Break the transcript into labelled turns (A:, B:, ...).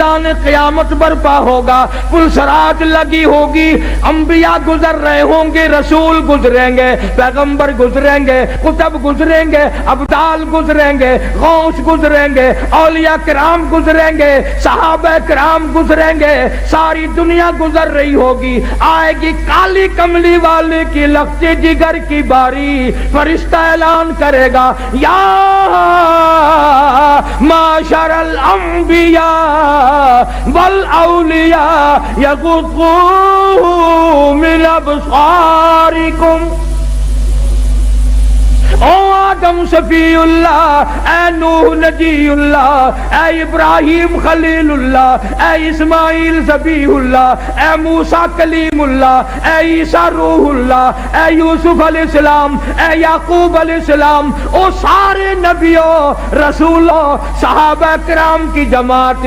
A: میدان قیامت برپا ہوگا، پلسرات لگی ہوگی، انبیاء گزر رہے ہوں گے، رسول گزریں گے، پیغمبر گزریں گے، کتب گزریں گے، ابدال گزریں گے، غوث گزریں گے، اولیاء کرام گزریں گے، صحابہ کرام گزریں گے، ساری دنیا گزر رہی ہوگی، آئے گی کالی کملی والے کی لختے جگر کی باری، فرشتہ اعلان کرے گا یا معاشر الانبیاء والاولیاء یغضوا من ابصارکم، او آدم صفی اللہ، اے نوح نجی اللہ، اے ابراہیم خلیل اللہ، اے اسماعیل ذبیح اللہ، اے موسیٰ کلیم اللہ، اے عیسیٰ روح اللہ، اے یوسف علیہ السلام، اے یعقوب علیہ السلام، او سارے نبیوں رسولوں صحابہ کرام کی جماعت